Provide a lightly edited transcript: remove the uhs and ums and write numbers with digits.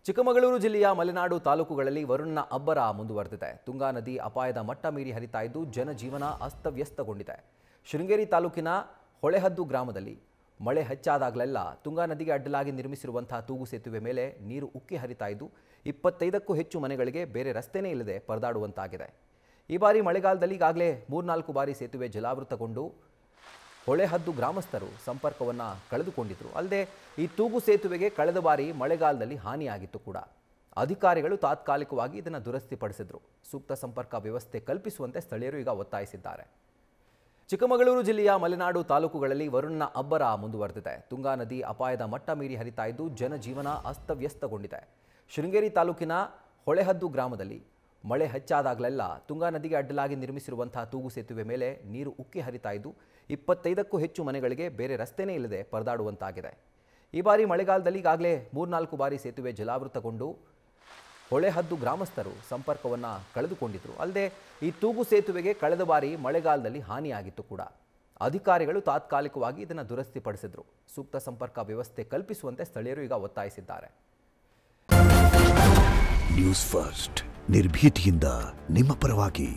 ಚಿಕ್ಕಮಗಳೂರು ಜಿಲ್ಲೆಯ ಮಲೆನಾಡು ತಾಲೂಕುಗಳಲ್ಲಿ ವರುಣನ ಅಬ್ಬರ ಮುಂದುವರೆದಿದೆ. ತುಂಗಾ ನದಿ ಅಪಾಯದ ಮಟ್ಟ ಮೀರಿ ಹರಿತಾ ಇದ್ದು ಜನಜೀವನ ಅಸ್ತವ್ಯಸ್ತಗೊಂಡಿದೆ. ಶೃಂಗೇರಿ ತಾಲೂಕಿನ ಹೊಳೆಹದ್ದು ಗ್ರಾಮದಲ್ಲಿ ಮಳೆ ಹೆಚ್ಚಾದಾಗಲೆಲ್ಲ ತುಂಗಾ ನದಿಗೆ ಅಡ್ಡಲಾಗಿ ನಿರ್ಮಿಸಿರುವಂತಹ ತೂಗು ಸೇತುವೆ ಮೇಲೆ ನೀರು ಉಕ್ಕಿ ಹರಿತಾ ಇದ್ದು 25ಕ್ಕೂ ಹೆಚ್ಚು ಮನೆಗಳಿಗೆ ಬೇರೆ ರಸ್ತೆನೇ ಇಲ್ಲದೆ ಪರದಾಡುವಂತಾಗಿದೆ. ಈ ಬಾರಿ ಮಳೆಗಾಲದಲ್ಲಿ ಈಗಾಗಲೇ 3-4 ಬಾರಿ ಸೇತುವೆ ಜಲಾವೃತಗೊಂಡು ಹೊಳೆಹದ್ದು ಗ್ರಾಮಸ್ಥರು ಸಂಪರ್ಕವನ್ನು ಕಳೆದುಕೊಂಡಿದ್ರು. ಅಲ್ಲದೆ ಈ ತೂಗು ಸೇತುವೆಗೆ ಕಳೆದ ಬಾರಿ ಮಳೆಗಾಲದಲ್ಲಿ ಹಾನಿಯಾಗಿತ್ತು ಕೂಡ. ಅಧಿಕಾರಿಗಳು ತಾತ್ಕಾಲಿಕವಾಗಿ ಇದನ್ನು ದುರಸ್ತಿಪಡಿಸಿದ್ರು. ಸೂಕ್ತ ಸಂಪರ್ಕ ವ್ಯವಸ್ಥೆ ಕಲ್ಪಿಸುವಂತೆ ಸ್ಥಳೀಯರು ಈಗ ಒತ್ತಾಯಿಸಿದ್ದಾರೆ. ಚಿಕ್ಕಮಗಳೂರು ಜಿಲ್ಲೆಯ ಮಲೆನಾಡು ತಾಲೂಕುಗಳಲ್ಲಿ ವರುಣನ ಅಬ್ಬರ ಮುಂದುವರೆದಿದೆ. ತುಂಗಾ ನದಿ ಅಪಾಯದ ಮಟ್ಟ ಮೀರಿ ಹರಿತಾ ಇದ್ದು ಜನಜೀವನ ಅಸ್ತವ್ಯಸ್ತಗೊಂಡಿದೆ. ಶೃಂಗೇರಿ ತಾಲೂಕಿನ ಹೊಳೆಹದ್ದು ಗ್ರಾಮದಲ್ಲಿ ಮಳೆ ಹೆಚ್ಚಾದಾಗಲೆಲ್ಲ ತುಂಗಾ ನದಿಗೆ ಅಡ್ಡಲಾಗಿ ನಿರ್ಮಿಸಿರುವಂತಹ ತೂಗು ಸೇತುವೆ ಮೇಲೆ ನೀರು ಉಕ್ಕಿ ಹರಿತಾ ಇದ್ದು 25ಕ್ಕೂ ಹೆಚ್ಚು ಮನೆಗಳಿಗೆ ಬೇರೆ ರಸ್ತೆನೇ ಇಲ್ಲದೆ ಪರದಾಡುವಂತಾಗಿದೆ. ಈ ಬಾರಿ ಮಳೆಗಾಲದಲ್ಲಿ ಈಗಾಗಲೇ 3-4 ಬಾರಿ ಸೇತುವೆ ಜಲಾವೃತಗೊಂಡು ಹೊಳೆಹದ್ದು ಗ್ರಾಮಸ್ಥರು ಸಂಪರ್ಕವನ್ನು ಕಳೆದುಕೊಂಡಿದ್ರು. ಅಲ್ಲದೆ ಈ ತೂಗು ಸೇತುವೆಗೆ ಕಳೆದ ಬಾರಿ ಮಳೆಗಾಲದಲ್ಲಿ ಹಾನಿಯಾಗಿತ್ತು ಕೂಡ. ಅಧಿಕಾರಿಗಳು ತಾತ್ಕಾಲಿಕವಾಗಿ ಇದನ್ನು ದುರಸ್ತಿಪಡಿಸಿದ್ರು. ಸೂಕ್ತ ಸಂಪರ್ಕ ವ್ಯವಸ್ಥೆ ಕಲ್ಪಿಸುವಂತೆ ಸ್ಥಳೀಯರು ಈಗ ಒತ್ತಾಯಿಸಿದ್ದಾರೆ. ನ್ಯೂಸ್ ಫಸ್ಟ್ ನಿರ್ಭೀತಿಯಿಂದ ನಿಮ್ಮ ಪರವಾಗಿ.